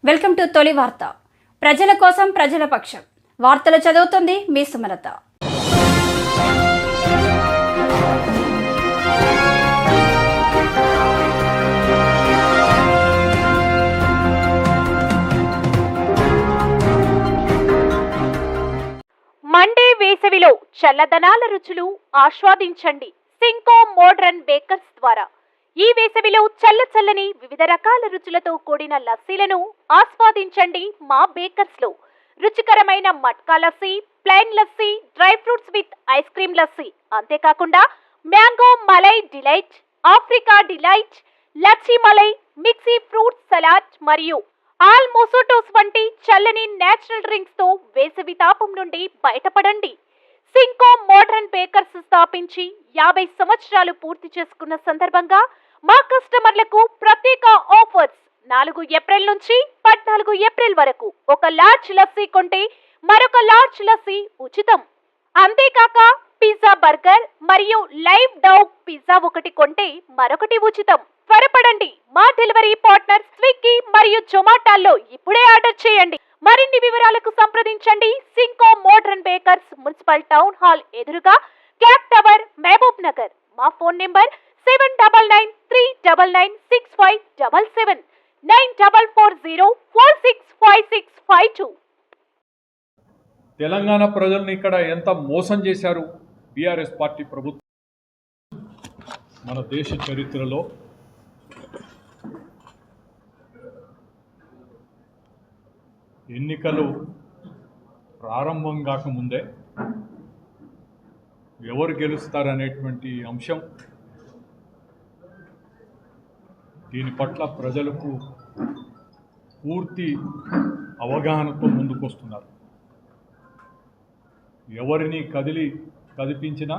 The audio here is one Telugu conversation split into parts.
వెల్కమ్ టు తొలి వార్త. ప్రజల కోసం ప్రజల పక్షం. వార్తలు చదువుతుంది మీ సుమలత. మండే వేసవిలో చల్లదనాల రుచులు ఆస్వాదించండి సింకో మోడ్రన్ బేకర్స్ ద్వారా. ఈ వేసవిలో చల్లని వివిధ రకాల రుచులతో కూడిన లస్సీలను ఆస్వాదించండి మా బేకర్స్ లో. రుచికరమైన matka lassi, plain lassi, dry fruits with ice cream lassi, అంతేకాకుండా mango malai delight, Africa delight, లచ్చి మలై, మిక్సీ ఫ్రూట్ సలాడ్ మరియు ఆల్ మోసోటోస్ వంటి చల్లని నేచురల్ డ్రింక్స్ తో వేసవి తాపం నుండి బయటపడండి. సింకో మోడ్రన్ బేకర్స్ స్థాపించి 50 సంవత్సరాలు పూర్తి చేసుకున్న సందర్భంగా మా కస్టమర్లకు ప్రత్యేక ఆఫర్స్. 4 ఏప్రిల్ నుంచి 14 ఏప్రిల్ వరకు ఒక లార్జ్ లస్సీ కొంటే మరొక లార్జ్ లస్సీ ఉచితం. అంతేకాక పిజ్జా, బర్గర్ మరియు లైవ్ డౌగ్ పిజ్జా ఒకటి కొంటే మరొకటి ఉచితం. త్వరపడండి, మా డెలివరీ పార్ట్నర్ స్విగ్గీ మరియు జొమాటోలో ఇప్పుడే ఆర్డర్ చేయండి. మరిన్ని వివరాలకు సంప్రదించండి సింకో modern bakers, municipal town hall ఎదురుగా, క్లాక్ టవర్, మహబూబ్ నగర్. మా ఫోన్ నెంబర్ 7993996577 9440465652. తెలంగాణ ప్రజల్ని ఇక్కడ ఎంత మోసం చేశారు బీఆర్ఎస్ పార్టీ ప్రభుత్వం. మన దేశ చరిత్రలో ఎన్నికలు ప్రారంభం కాకముందే ఎవరు గెలుస్తారనేటువంటి అంశం, దీని పట్ల ప్రజలకు పూర్తి అవగాహనతో ముందుకొస్తున్నారు. ఎవరిని కదిపించినా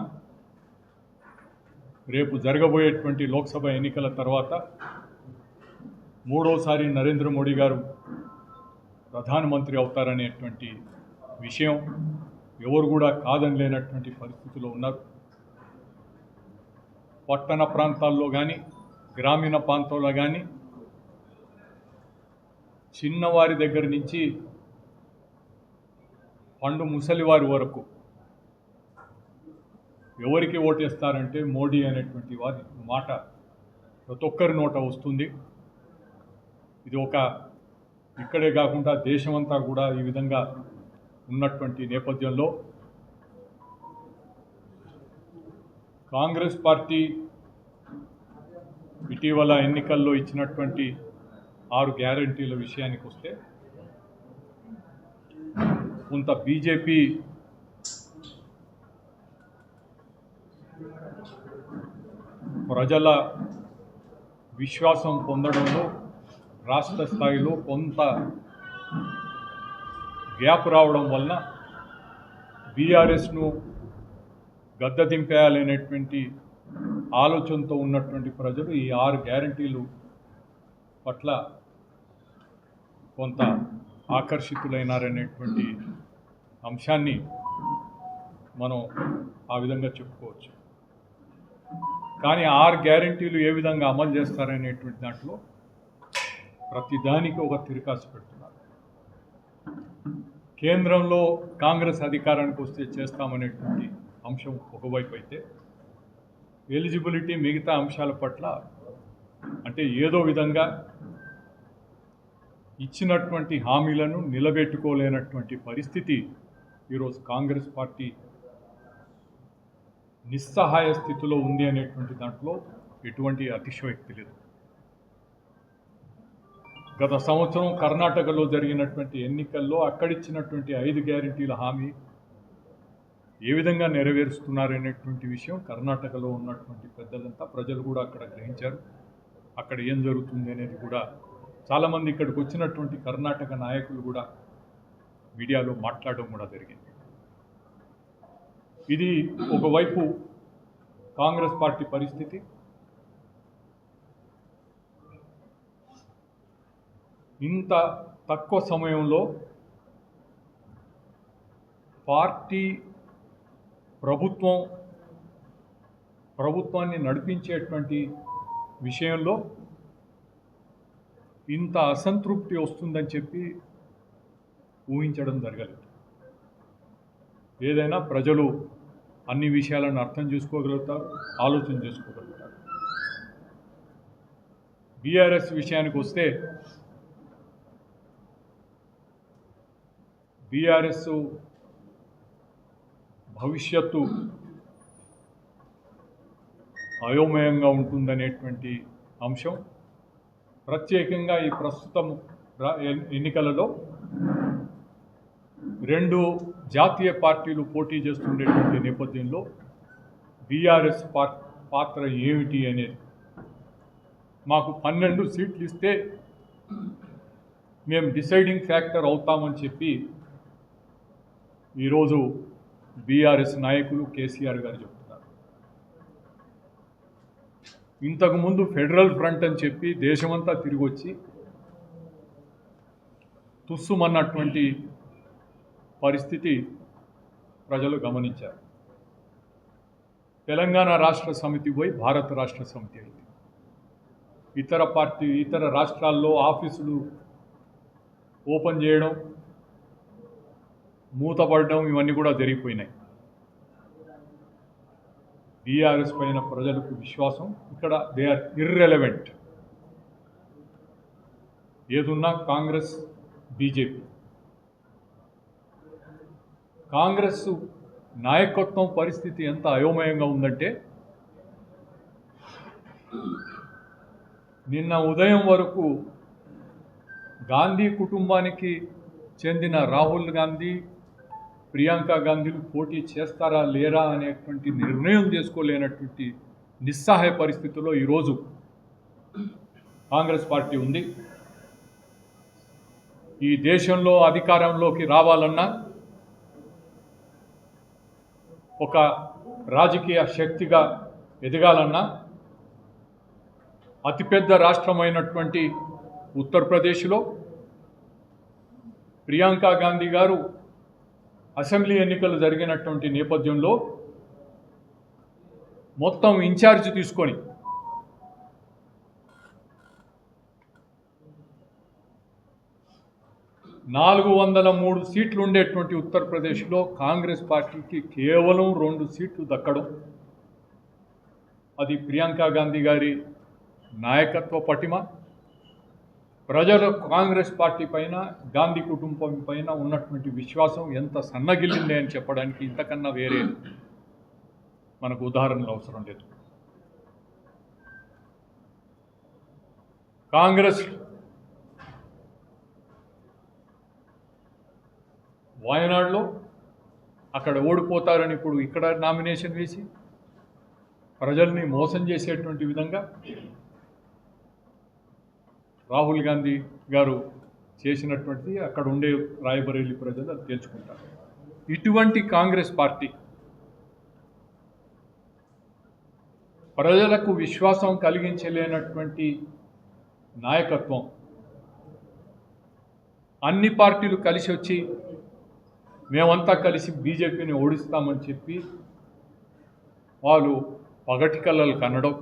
రేపు జరగబోయేటువంటి లోక్సభ ఎన్నికల తర్వాత మూడోసారి నరేంద్ర మోడీ గారు ప్రధానమంత్రి అవుతారనేటువంటి విషయం ఎవరు కూడా కాదని లేనటువంటి పరిస్థితిలో ఉన్నారు. పట్టణ ప్రాంతాల్లో కానీ, గ్రామీణ ప్రాంతాల్లో కానీ, చిన్నవారి దగ్గర నుంచి పండు ముసలివారి వరకు ఎవరికి ఓటేస్తారంటే మోడీ అనేటువంటి వారి మాట ప్రతి ఒక్కరి నోట వస్తుంది. ఇది ఇక్కడే కాకుండా దేశమంతా కూడా ఈ విధంగా ఉన్నటువంటి నేపథ్యంలో కాంగ్రెస్ పార్టీ ఇటీవల ఎన్నికల్లో ఇచ్చినటువంటి 6 గ్యారంటీల విషయానికి వస్తే, కొంత బీజేపీ ప్రజల విశ్వాసం పొందడంలో రాష్ట్ర స్థాయిలో కొంత గ్యాప్ రావడం వలన బీఆర్ఎస్ను గద్దెదింపేయాలనేటువంటి ఆలోచనతో ఉన్నటువంటి ప్రజలు ఈ 6 గ్యారంటీలు పట్ల కొంత ఆకర్షితులైనారనేటువంటి అంశాన్ని మనం ఆ విధంగా చెప్పుకోవచ్చు. కానీ 6 గ్యారంటీలు ఏ విధంగా అమలు చేస్తారనేటువంటి దాంట్లో ప్రతిదానికి ఒక తిరకాసు పెడుతున్నారు. కేంద్రంలో కాంగ్రెస్ అధికారానికి వస్తే చేస్తామనేటువంటి అంశం ఒకవైపు అయితే, ఎలిజిబిలిటీ మిగతా అంశాల పట్ల అంటే ఏదో విధంగా ఇచ్చినటువంటి హామీలను నిలబెట్టుకోలేనటువంటి పరిస్థితి ఈరోజు కాంగ్రెస్ పార్టీ నిస్సహాయ స్థితిలో ఉంది అనేటువంటి దాంట్లో ఎటువంటి అతిశయోక్తి లేదు. గత సంవత్సరం కర్ణాటకలో జరిగినటువంటి ఎన్నికల్లో అక్కడిచ్చినటువంటి 5 గ్యారంటీల హామీ ఏ విధంగా నెరవేరుస్తున్నారనేటువంటి విషయం కర్ణాటకలో ఉన్నటువంటి పెద్దలంతా, ప్రజలు కూడా అక్కడ గ్రహించారు. అక్కడ ఏం జరుగుతుంది అనేది కూడా చాలామంది ఇక్కడికి వచ్చినటువంటి కర్ణాటక నాయకులు కూడా మీడియాలో మాట్లాడడం కూడా జరిగింది. ఇది ఒకవైపు కాంగ్రెస్ పార్టీ పరిస్థితి. ఇంత తక్కువ సమయంలో పార్టీ ప్రభుత్వాన్ని నడిపించేటువంటి విషయంలో ఇంత అసంతృప్తి వస్తుందని చెప్పి ఊహించడం జరగలేదు. ఏదైనా ప్రజలు అన్ని విషయాలను అర్థం చేసుకోగలుగుతారు, ఆలోచన చేసుకోగలుగుతారు. బీఆర్ఎస్ విషయానికి వస్తే బీఆర్ఎస్ భవిష్యత్తు అయోమయంగా ఉంటుందనేటువంటి అంశం ప్రత్యేకంగా ఈ ప్రస్తుతం ఎన్నికలలో 2 జాతీయ పార్టీలు పోటీ చేస్తుండేటువంటి నేపథ్యంలో బీఆర్ఎస్ పాత్ర ఏమిటి అనేది, మాకు 12 సీట్లు ఇస్తే మేము డిసైడింగ్ ఫ్యాక్టర్ అవుతామని చెప్పి ఈరోజు బీఆర్ఎస్ నాయకులు కేసీఆర్ గారు చెప్తున్నారు. ఇంతకుముందు ఫెడరల్ ఫ్రంట్ అని చెప్పి దేశమంతా తిరిగి వచ్చి తుస్సుమన్నటువంటి పరిస్థితి ప్రజలు గమనించారు. తెలంగాణ రాష్ట్ర సమితి పోయి భారత రాష్ట్ర సమితి అయింది. ఇతర రాష్ట్రాల్లో ఆఫీసులు ఓపెన్ చేయడం, మూతపడడం ఇవన్నీ కూడా జరిగిపోయినాయి. బీఆర్ఎస్ పైన ప్రజలకు విశ్వాసం, ఇక్కడ దే ఆర్ ఇర్రెలవెంట్. ఏదున్నా కాంగ్రెస్, బీజేపీ. కాంగ్రెస్ నాయకత్వం పరిస్థితి ఎంత అయోమయంగా ఉందంటే, నిన్న ఉదయం వరకు గాంధీ కుటుంబానికి చెందిన రాహుల్ గాంధీ, ప్రియాంక గాంధీలు పోటీ చేస్తారా లేరా అనేటువంటి నిర్ణయం చేసుకోలేనటువంటి నిస్సహాయ పరిస్థితుల్లో ఈరోజు కాంగ్రెస్ పార్టీ ఉంది. ఈ దేశంలో అధికారంలోకి రావాలన్నా, ఒక రాజకీయ శక్తిగా ఎదగాలన్నా, అతిపెద్ద రాష్ట్రమైనటువంటి ఉత్తరప్రదేశ్లో ప్రియాంక గాంధీ గారు అసెంబ్లీ ఎన్నికలు జరిగినటువంటి నేపథ్యంలో మొత్తం ఇన్ఛార్జ్ తీసుకొని 403 సీట్లు ఉండేటువంటి ఉత్తరప్రదేశ్లో కాంగ్రెస్ పార్టీకి కేవలం 2 సీట్లు దక్కడం, అది ప్రియాంక గాంధీ గారి నాయకత్వ పటిమ, ప్రజలు కాంగ్రెస్ పార్టీ పైన, గాంధీ కుటుంబం పైన ఉన్నటువంటి విశ్వాసం ఎంత సన్నగిల్లింది అని చెప్పడానికి ఇంతకన్నా వేరే మనకు ఉదాహరణలు అవసరం లేదు. కాంగ్రెస్ వాయనాడులో అక్కడ ఓడిపోతారని ఇప్పుడు ఇక్కడ నామినేషన్ వేసి ప్రజల్ని మోసం చేసేటువంటి విధంగా రాహుల్ గాంధీ గారు చేసినటువంటిది అక్కడ ఉండే రాయబరేలీ ప్రజలు అది తెలుసుకుంటారు. ఇటువంటి కాంగ్రెస్ పార్టీ ప్రజలకు విశ్వాసం కలిగించలేనటువంటి నాయకత్వం, అన్ని పార్టీలు కలిసి వచ్చి మేమంతా కలిసి బీజేపీని ఓడిస్తామని చెప్పి వాళ్ళు పగటి కళ్ళలు కనడం,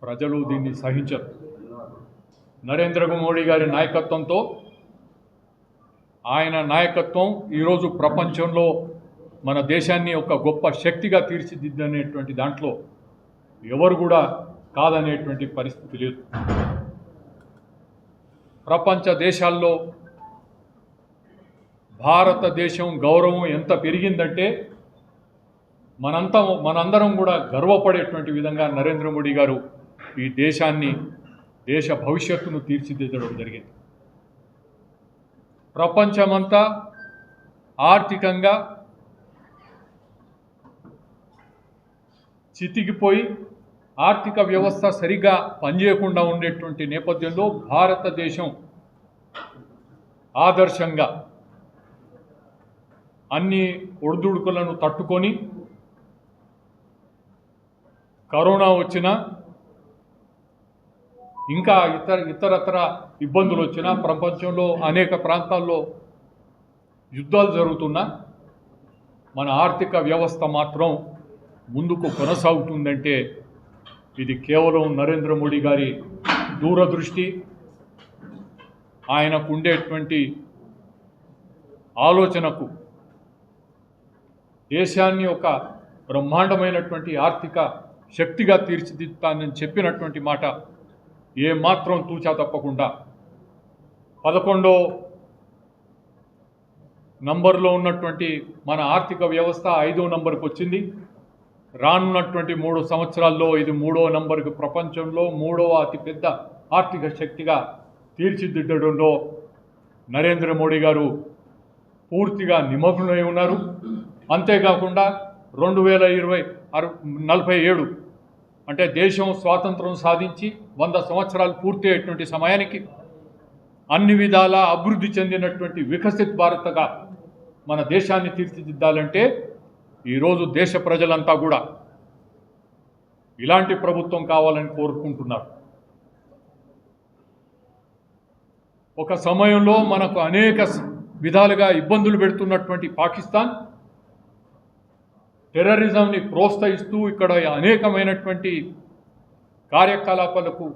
ప్రజలు దీన్ని సహించరు. నరేంద్ర మోడీ గారి నాయకత్వంతో, ఆయన నాయకత్వం ఈరోజు ప్రపంచంలో మన దేశాన్ని ఒక గొప్ప శక్తిగా తీర్చిదిద్దనేటువంటి దాంట్లో ఎవరు కూడా కాదనేటువంటి పరిస్థితి లేదు. ప్రపంచ దేశాల్లో భారతదేశం గౌరవం ఎంత పెరిగిందంటే మనందరం కూడా గర్వపడేటువంటి విధంగా నరేంద్ర మోడీ గారు ఈ దేశాన్ని, దేశ భవిష్యత్తును తీర్చిదిద్దడం జరిగింది. ప్రపంచమంతా ఆర్థికంగా చితికిపోయి ఆర్థిక వ్యవస్థ సరిగా పనిచేయకుండా ఉండేటువంటి నేపథ్యంలో భారతదేశం ఆదర్శంగా అన్ని ఒడిదుడుకులను తట్టుకొని కరోనా వచ్చినా, ఇంకా ఇతరత్ర ఇబ్బందులు వచ్చినా, ప్రపంచంలో అనేక ప్రాంతాల్లో యుద్ధాలు జరుగుతున్నా మన ఆర్థిక వ్యవస్థ మాత్రం ముందుకు కొనసాగుతుందంటే ఇది కేవలం నరేంద్ర మోడీ గారి దూరదృష్టి, ఆయనకు ఉండేటువంటి ఆలోచనకు దేశాన్ని ఒక బ్రహ్మాండమైనటువంటి ఆర్థిక శక్తిగా తీర్చిదిద్దుతానని చెప్పినటువంటి మాట ఏమాత్రం తూచా తప్పకుండా 11వ నంబర్లో ఉన్నటువంటి మన ఆర్థిక వ్యవస్థ 5వ నంబర్కి వచ్చింది. రానున్నటువంటి 3 సంవత్సరాల్లో ఇది 3వ నంబర్కి ప్రపంచంలో 3వ అతిపెద్ద ఆర్థిక శక్తిగా తీర్చిదిద్దడంలో నరేంద్ర మోడీ గారు పూర్తిగా నిమగ్నమై ఉన్నారు. అంతేకాకుండా 2047 అంటే దేశం స్వాతంత్రం సాధించి 100 సంవత్సరాలు పూర్తి అయ్యేటువంటి సమయానికి అన్ని విధాలా అభివృద్ధి చెందినటువంటి వికసిత్ భారత్గా మన దేశాన్ని తీర్చిదిద్దాలంటే ఈరోజు దేశ ప్రజలంతా కూడా ఇలాంటి ప్రభుత్వం కావాలని కోరుకుంటున్నారు. ఒక సమయంలో మనకు అనేక విధాలుగా ఇబ్బందులు పెడుతున్నటువంటి పాకిస్తాన్ టెర్రరిజంని ప్రోత్సహిస్తూ ఇక్కడ అనేకమైనటువంటి కార్యకలాపాలకు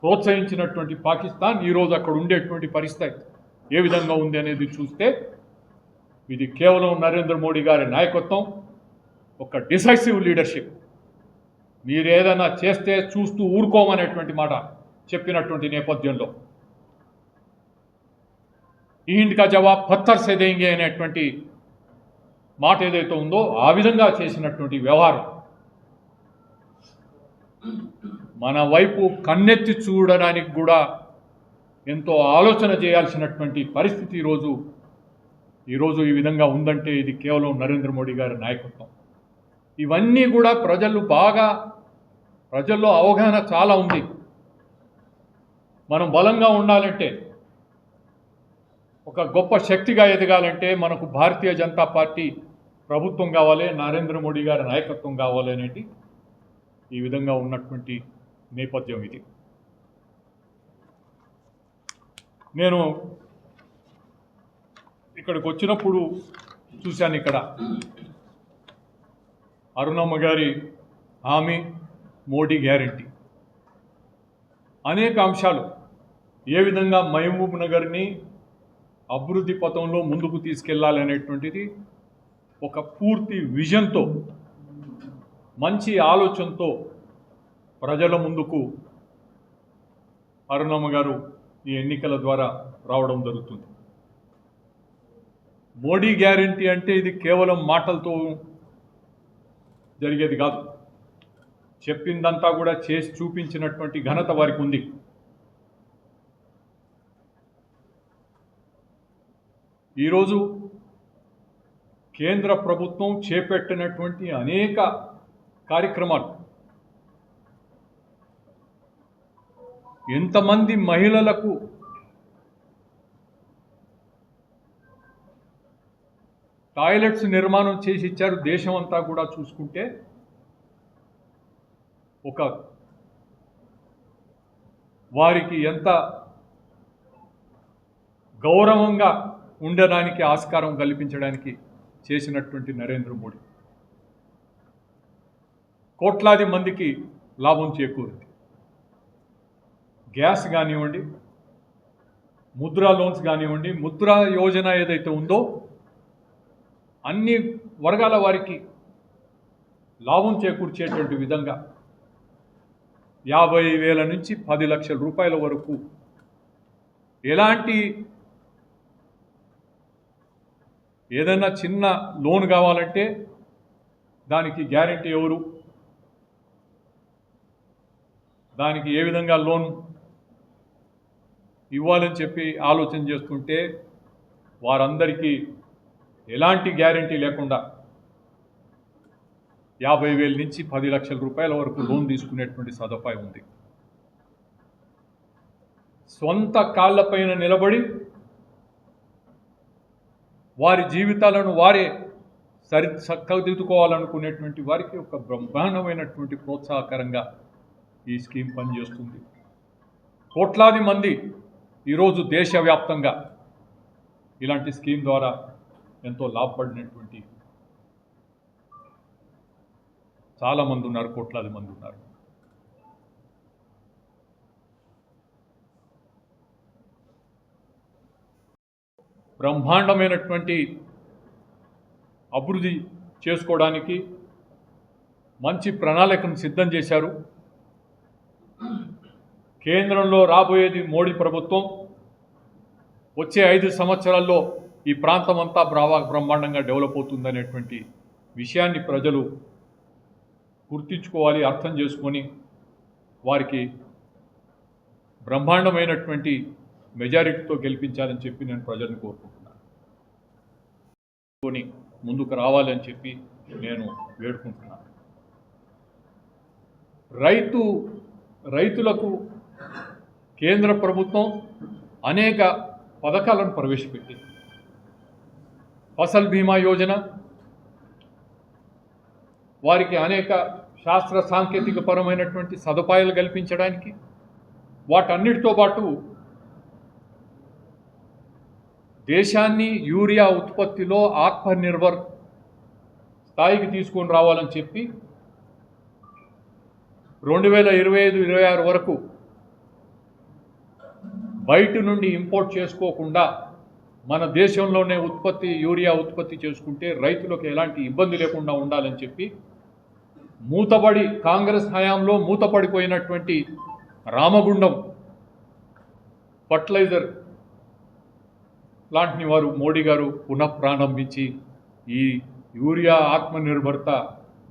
ప్రోత్సహించినటువంటి పాకిస్తాన్ ఈరోజు అక్కడ ఉండేటువంటి పరిస్థితి ఏ విధంగా ఉంది అనేది చూస్తే ఇది కేవలం నరేంద్ర మోడీ గారి నాయకత్వం, ఒక డిసైసివ్ లీడర్షిప్. మీరు ఏదైనా చేస్తే చూస్తూ ఊరుకోమనేటువంటి మాట చెప్పినటువంటి నేపథ్యంలో ఈండ్ కా జవాబ్ పత్తర్ సే దేంగే అనేటువంటి మాట ఏదైతే ఉందో ఆ విధంగా చేసినటువంటి వ్యవహారం మన వైపు కన్నెత్తి చూడడానికి కూడా ఎంతో ఆలోచన చేయాల్సినటువంటి పరిస్థితి ఈరోజు ఈ విధంగా ఉందంటే ఇది కేవలం నరేంద్ర మోడీ గారి నాయకత్వం. ఇవన్నీ కూడా ప్రజల్లో అవగాహన చాలా ఉంది. మనం బలంగా ఉండాలంటే, ఒక గొప్ప శక్తిగా ఎదగాలంటే మనకు భారతీయ జనతా పార్టీ ప్రభుత్వం కావాలి, నరేంద్ర మోడీ గారి నాయకత్వం కావాలి అనేది ఈ విధంగా ఉన్నటువంటి నేపథ్యం ఇది. నేను ఇక్కడికి వచ్చినప్పుడు చూశాను, ఇక్కడ అరుణమ్మ గారి హామీ, మోడీ గ్యారంటీ అనేక అంశాలు ఏ విధంగా మహబూబ్ నగర్ని అభివృద్ధి పథంలో ముందుకు తీసుకెళ్లాలనేటువంటిది ఒక పూర్తి విజన్తో, మంచి ఆలోచనతో ప్రజల ముందుకు అరుణమ్మ గారు ఈ ఎన్నికల ద్వారా రావడం జరుగుతుంది. మోడీ గ్యారంటీ అంటే ఇది కేవలం మాటలతో జరిగేది కాదు, చెప్పిందంతా కూడా చేసి చూపించినటువంటి ఘనత వారికి ఉంది. ఈరోజు కేంద్ర ప్రభుత్వం చేపట్టినటువంటి అనేక కార్యక్రమాలు ఎంతమంది మహిళలకు టాయిలెట్స్ నిర్మాణం చేసి ఇచ్చారు. దేశం అంతా కూడా చూసుకుంటే ఒక వారికి ఎంత గౌరవంగా ఉండడానికి ఆస్కారం కల్పించడానికి చేసినటువంటి నరేంద్ర మోడీ కోట్లాది మందికి లాభం చేకూరింది. గ్యాస్ కానివ్వండి, ముద్రా లోన్స్ కానివ్వండి, ముద్రా యోజన ఏదైతే ఉందో అన్ని వర్గాల వారికి లాభం చేకూర్చేటువంటి విధంగా 50,000 నుంచి 10 లక్షల రూపాయల వరకు ఎలాంటి ఏదైనా చిన్న లోన్ కావాలంటే దానికి గ్యారెంటీ ఎవరు, దానికి ఏ విధంగా లోన్ ఇవ్వాలని చెప్పి ఆలోచన చేస్తుంటే వారందరికీ ఎలాంటి గ్యారెంటీ లేకుండా 50,000 నుంచి 10 లక్షల రూపాయల వరకు లోన్ తీసుకునేటువంటి సదుపాయం ఉంది. సొంత కాళ్ళపైన నిలబడి వారి జీవితాలను వారే చక్కదిద్దుకోవాలనుకునేటువంటి వారికి ఒక బ్రహ్మాండమైనటువంటి ప్రోత్సాహకరంగా ఈ స్కీమ్ పనిచేస్తుంది. కోట్లాది మంది ఈరోజు దేశవ్యాప్తంగా ఇలాంటి స్కీమ్ ద్వారా ఎంతో లాభపడినటువంటి చాలామంది ఉన్నారు, కోట్లాది మంది ఉన్నారు. బ్రహ్మాండమైనటువంటి అభివృద్ధి చేసుకోవడానికి మంచి ప్రణాళికను సిద్ధం చేశారు. కేంద్రంలో రాబోయేది మోడీ ప్రభుత్వం. వచ్చే 5 సంవత్సరాల్లో ఈ ప్రాంతం అంతా బ్రహ్మాండంగా డెవలప్ అవుతుందనేటువంటి విషయాన్ని ప్రజలు గుర్తించుకోవాలి, అర్థం చేసుకొని వారికి బ్రహ్మాండమైనటువంటి మెజారిటీతో గెలిపించాలని చెప్పి నేను ప్రజలను కోరుకుంటున్నాను. ముందుకు రావాలని చెప్పి నేను వేడుకుంటున్నాను. రైతులకు కేంద్ర ప్రభుత్వం అనేక పథకాలను ప్రవేశపెట్టింది. ఫసల్ బీమా యోజన, వారికి అనేక శాస్త్ర సాంకేతిక పరమైనటువంటి సదుపాయాలు కల్పించడానికి, వాటన్నిటితో పాటు దేశాన్ని యూరియా ఉత్పత్తిలో ఆత్మనిర్భర్ స్థాయికి తీసుకొని రావాలని చెప్పి 2025-26 వరకు బయట నుండి ఇంపోర్ట్ చేసుకోకుండా మన దేశంలోనే యూరియా ఉత్పత్తి చేసుకుంటే రైతులకు ఎలాంటి ఇబ్బంది లేకుండా ఉండాలని చెప్పి కాంగ్రెస్ హయాంలో మూతపడిపోయినటువంటి రామగుండం ఫర్టిలైజర్ ప్లాంట్ని మోడీ గారు పునఃప్రారంభించి ఈ యూరియా ఆత్మనిర్భరత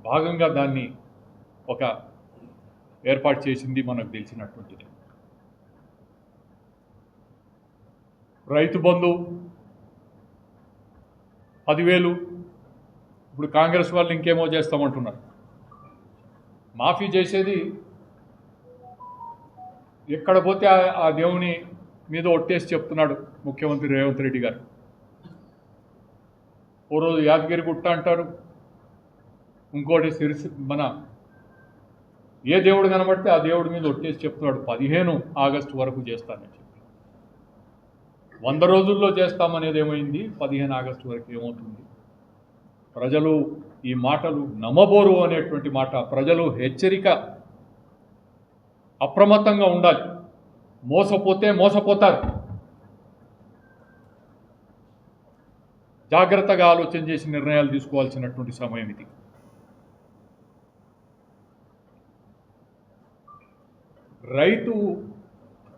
భాగంగా దాన్ని ఒక ఏర్పాటు చేసింది మనకు తెలిసినటువంటిది. రైతు బంధు 10,000, ఇప్పుడు కాంగ్రెస్ వాళ్ళు ఇంకేమో చేస్తామంటున్నారు. మాఫీ చేసేది ఎక్కడ పోతే ఆ దేవుని మీద ఒట్టేసి చెప్తున్నాడు ముఖ్యమంత్రి రేవంత్ రెడ్డి గారు. ఓ రోజు యాదగిరి గుట్ట అంటారు, ఇంకోటి మన ఏ దేవుడు కనబడితే ఆ దేవుడి మీద ఒట్టేసి చెప్తున్నాడు 15 ఆగస్టు వరకు చేస్తానని చెప్పి. 100 రోజుల్లో చేస్తామనేది ఏమైంది, 15 ఆగస్టు వరకు ఏమవుతుంది? ప్రజలు ఈ మాటలు నమ్మబోరు అనేటువంటి మాట. ప్రజలు హెచ్చరిక, అప్రమత్తంగా ఉండాలి. మోసపోతారు. జాగ్రత్తగా ఆలోచన చేసి నిర్ణయాలు తీసుకోవాల్సినటువంటి సమయం ఇది. రైతు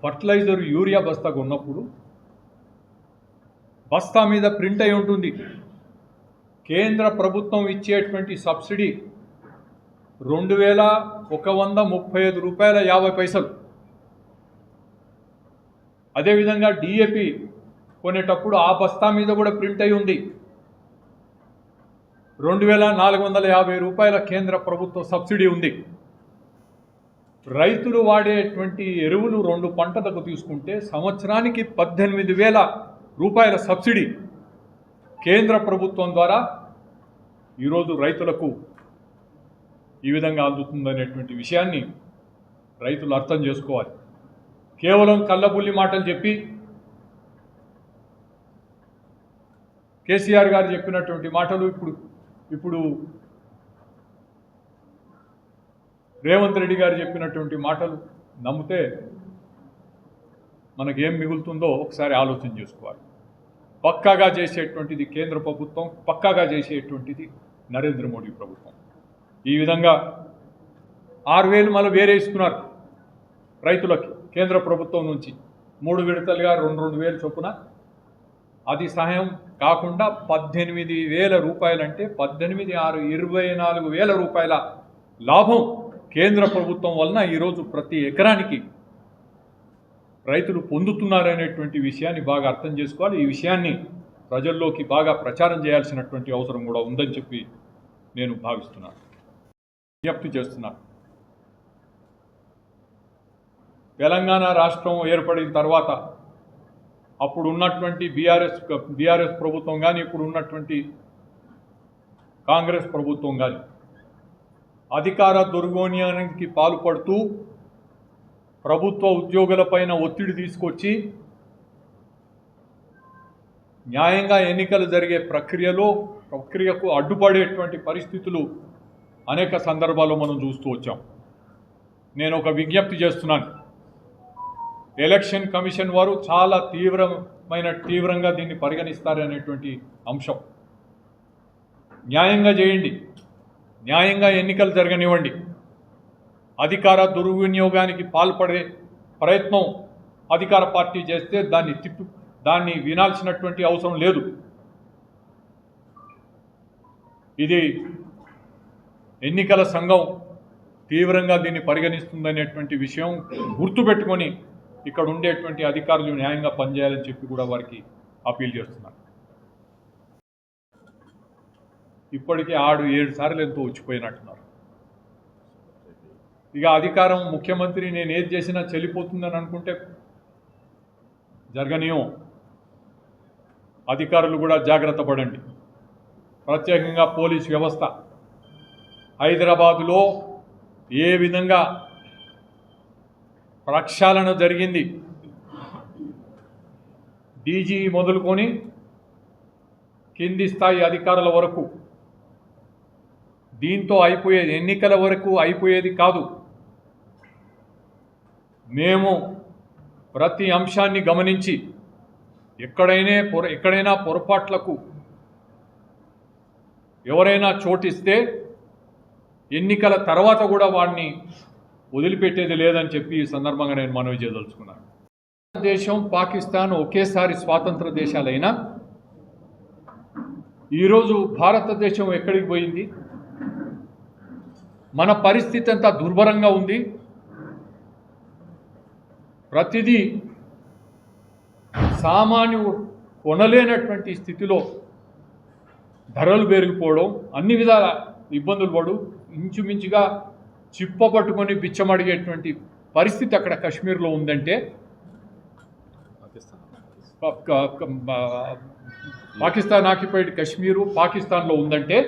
ఫర్టిలైజర్ యూరియా బస్తా కొన్నప్పుడు బస్తా మీద ప్రింట్ అయి ఉంటుంది కేంద్ర ప్రభుత్వం ఇచ్చేటువంటి సబ్సిడీ 2,135 రూపాయల 50 పైసలు. అదేవిధంగా డిఏపి కొనేటప్పుడు ఆ బస్తా మీద కూడా ప్రింట్ అయి ఉంది 2,450 రూపాయల కేంద్ర ప్రభుత్వ సబ్సిడీ ఉంది. రైతులు వాడేటువంటి ఎరువులు 2 పంటలకు తీసుకుంటే సంవత్సరానికి 18,000 రూపాయల సబ్సిడీ కేంద్ర ప్రభుత్వం ద్వారా ఈరోజు రైతులకు ఈ విధంగా అందుతుందనేటువంటి విషయాన్ని రైతులు అర్థం చేసుకోవాలి. కేవలం కళ్ళబుల్లి మాటలు చెప్పి కేసీఆర్ గారు చెప్పినటువంటి మాటలు ఇప్పుడు రేవంత్ రెడ్డి గారు చెప్పినటువంటి మాటలు నమ్మితే మనకేం మిగులుతుందో ఒకసారి ఆలోచన చేసుకోవాలి. పక్కాగా చేసేటువంటిది కేంద్ర ప్రభుత్వం, పక్కాగా చేసేటువంటిది నరేంద్ర మోడీ ప్రభుత్వం. ఈ విధంగా 6,000 మళ్ళీ వేరే ఇస్తున్నారు రైతులకి కేంద్ర ప్రభుత్వం నుంచి 3 విడతలుగా 2,000 చొప్పున. అది సహాయం కాకుండా 18,000 రూపాయలు అంటే 18, 6, 24,000 రూపాయల లాభం కేంద్ర ప్రభుత్వం వలన ఈరోజు ప్రతి ఎకరానికి రైతులు పొందుతున్నారనేటువంటి విషయాన్ని బాగా అర్థం చేసుకోవాలి. ఈ విషయాన్ని ప్రజల్లోకి బాగా ప్రచారం చేయాల్సినటువంటి అవసరం కూడా ఉందని చెప్పి నేను భావిస్తున్నాను, విజ్ఞప్తి చేస్తున్నాను. తెలంగాణ రాష్ట్రం ఏర్పడిన తర్వాత అప్పుడు ఉన్నటువంటి బీఆర్ఎస్ ప్రభుత్వం కానీ ఇప్పుడు ఉన్నటువంటి కాంగ్రెస్ ప్రభుత్వం కానీ అధికార దుర్వినియోగానికి పాల్పడుతూ ప్రభుత్వ ఉద్యోగులపైన ఒత్తిడి తీసుకొచ్చి న్యాయంగా ఎన్నికలు జరిగే ప్రక్రియకు అడ్డుపడేటువంటి పరిస్థితులు అనేక సందర్భాల్లో మనం చూస్తూ వచ్చాం. నేను ఒక విజ్ఞప్తి చేస్తున్నాను. ఎలక్షన్ కమిషన్ వారు చాలా తీవ్రంగా దీన్ని పరిగణిస్తారనేటువంటి అంశం. న్యాయంగా చేయండి, న్యాయంగా ఎన్నికలు జరగనివ్వండి. అధికార దుర్వినియోగానికి పాల్పడే ప్రయత్నం అధికార పార్టీ చేస్తే దాన్ని వినాల్సినటువంటి అవసరం లేదు. ఇది ఎన్నికల సంఘం తీవ్రంగా దీన్ని పరిగణిస్తుందనేటువంటి విషయం గుర్తుపెట్టుకొని ఇక్కడ ఉండేటువంటి అధికారులు న్యాయంగా పనిచేయాలని చెప్పి కూడా వారికి అప్పీల్ చేస్తున్నారు. ఇప్పటికే 7 సార్లు ఎంతో వచ్చిపోయినట్టున్నారు. ఇక అధికారం ముఖ్యమంత్రి నేను ఏది చేసినా చెల్లిపోతుందని అనుకుంటే జరగనీయం. అధికారులు కూడా జాగ్రత్త పడండి. ప్రత్యేకంగా పోలీస్ వ్యవస్థ హైదరాబాదులో ఏ విధంగా ప్రక్షాళన జరిగింది, డీజీ మొదలుకొని కింది స్థాయి అధికారుల వరకు, దీంతో అయిపోయేది ఎన్నికల వరకు అయిపోయేది కాదు. మేము ప్రతి అంశాన్ని గమనించి ఎక్కడైనా పొరపాట్లకు ఎవరైనా చోటిస్తే ఎన్నికల తర్వాత కూడా వాడిని వదిలిపెట్టేది లేదని చెప్పి ఈ సందర్భంగా నేను మనవి చేయదలుచుకున్నాను. భారతదేశం పాకిస్తాన్ ఒకేసారి స్వాతంత్ర దేశాలైనా ఈరోజు భారతదేశం ఎక్కడికి పోయింది? మన పరిస్థితి అంతా దుర్భరంగా ఉంది. ప్రతిదీ సామాన్యుడు కొనలేనటువంటి స్థితిలో ధరలు పెరిగిపోవడం, అన్ని విధాల ఇబ్బందులు పడు ఇంచుమించుగా చిప్ప పట్టుకొని బిచ్చమడిగేటువంటి పరిస్థితి అక్కడ కశ్మీర్లో ఉందంటే, పాకిస్తాన్ ఆక్యుపైడ్ కశ్మీరు పాకిస్తాన్లో ఉందంటే,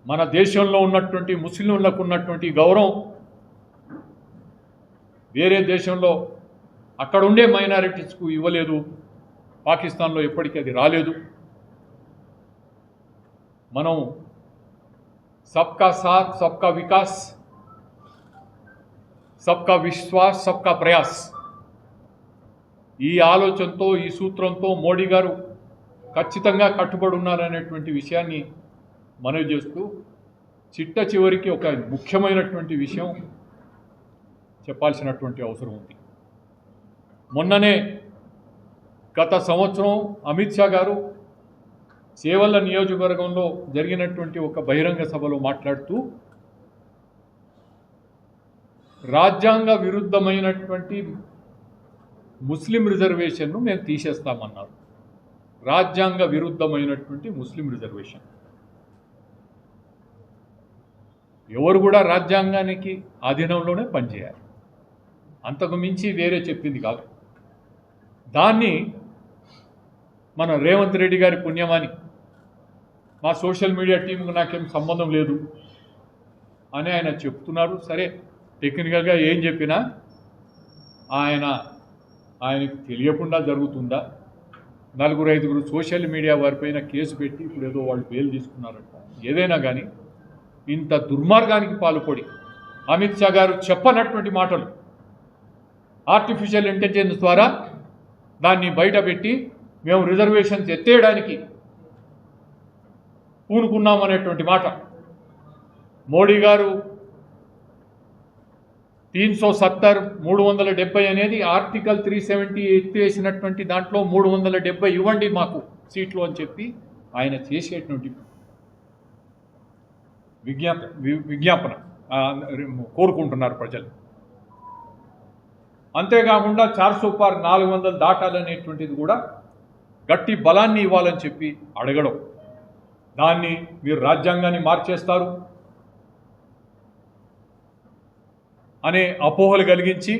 మన దేశంలో ఉన్నటువంటి ముస్లింలకు ఉన్నటువంటి గౌరవం వేరే దేశంలో అక్కడ ఉండే మైనారిటీస్కు ఇవ్వలేదు. పాకిస్తాన్లో ఎప్పటికీ అది రాలేదు. మనం సబ్కా సాత్, సబ్కా వికాస్, సబ్కా విశ్వాస్, సబ్కా ప్రయాస్ ఈ ఆలోచనతో, ఈ సూత్రంతో మోడీ గారు ఖచ్చితంగా కట్టుబడి ఉన్నారనేటువంటి విషయాన్ని మనవి చేస్తూ, చిట్ట చివరికి ఒక ముఖ్యమైనటువంటి విషయం చెప్పాల్సినటువంటి అవసరం ఉంది. మొన్ననే గత సంవత్సరం అమిత్ షా గారు చేవెళ్ల నియోజకవర్గంలో జరిగినటువంటి ఒక బహిరంగ సభలో మాట్లాడుతూ రాజ్యాంగ విరుద్ధమైనటువంటి ముస్లిం రిజర్వేషన్ను మేము తీసేస్తామన్నారు. రాజ్యాంగ విరుద్ధమైనటువంటి ముస్లిం రిజర్వేషన్ ఎవరు కూడా రాజ్యాంగానికి ఆధీనంలోనే పనిచేయాలి, అంతకు మించి వేరే చెప్పింది కాదు. దాన్ని మన రేవంత్ రెడ్డి గారి పుణ్యమాని మా సోషల్ మీడియా టీంకు నాకేం సంబంధం లేదు అని ఆయన చెప్తున్నారు. సరే, టెక్నికల్గా ఏం చెప్పినా ఆయనకు తెలియకుండా జరుగుతుందా? 4-5 సోషల్ మీడియా వారిపైన కేసు పెట్టి ఇప్పుడు ఏదో వాళ్ళు బెయిల్ తీసుకున్నారంట. ఏదైనా కానీ ఇంత దుర్మార్గానికి పాల్పడి అమిత్ షా గారు చెప్పనటువంటి మాటలు ఆర్టిఫిషియల్ ఇంటెలిజెన్స్ ద్వారా దాన్ని బయటపెట్టి మేము రిజర్వేషన్స్ ఎత్తేయడానికి పూనుకున్నామనేటువంటి మాట. మోడీ గారు 370 370 అనేది ఆర్టికల్ 370 ఎత్తేసినటువంటి దాంట్లో 370 ఇవ్వండి మాకు సీట్లు అని చెప్పి ఆయన చేసేటువంటి విజ్ఞాపన కోరుకుంటున్నారు ప్రజలు. అంతేకాకుండా 400 పార్ 400 దాటాలనేటువంటిది కూడా గట్టి బలాన్ని ఇవ్వాలని చెప్పి అడగడం, దాన్ని మీరు రాజ్యాంగాన్ని మార్చేస్తారు అనే అపోహలు కలిగించి,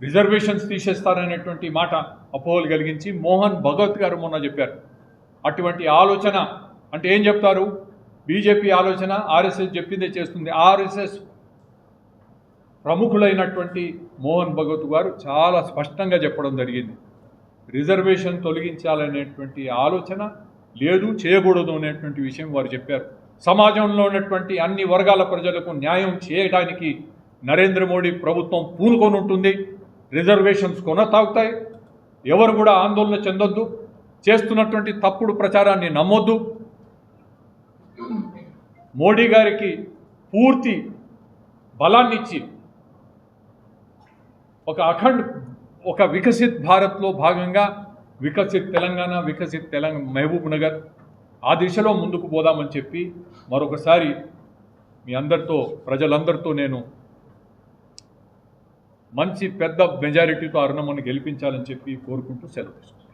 రిజర్వేషన్స్ తీసేస్తారనేటువంటి మాట అపోహలు కలిగించి మోహన్ భగవత్ గారు మొన్న చెప్పారు. అటువంటి ఆలోచన అంటే ఏం చెప్తారు? బీజేపీ ఆలోచన ఆర్ఎస్ఎస్ చెప్పిందే చేస్తుంది. ఆర్ఎస్ఎస్ ప్రముఖులైనటువంటి మోహన్ భగవత్ గారు చాలా స్పష్టంగా చెప్పడం జరిగింది. రిజర్వేషన్ తొలగించాలనేటువంటి ఆలోచన లేదు, చేయకూడదు అనేటువంటి విషయం వారు చెప్పారు. సమాజంలో ఉన్నటువంటి అన్ని వర్గాల ప్రజలకు న్యాయం చేయడానికి నరేంద్ర మోడీ ప్రభుత్వం పూనుకొని ఉంటుంది. రిజర్వేషన్స్ కొనసాగుతాయి. ఎవరు కూడా ఆందోళన చెందొద్దు, చేస్తున్నటువంటి తప్పుడు ప్రచారాన్ని నమ్మొద్దు. మోడీ గారికి పూర్తి బలాన్నిచ్చి ఒక వికసిత్ భారత్లో భాగంగా వికసిత్ తెలంగాణ, మహబూబ్ నగర్ ఆ దిశలో ముందుకు పోదామని చెప్పి మరొకసారి మీ అందరితో, ప్రజలందరితో నేను మంచి పెద్ద మెజారిటీతో అరుణమ్మని గెలిపించాలని చెప్పి కోరుకుంటూ సెలవు తీసుకుంటాను.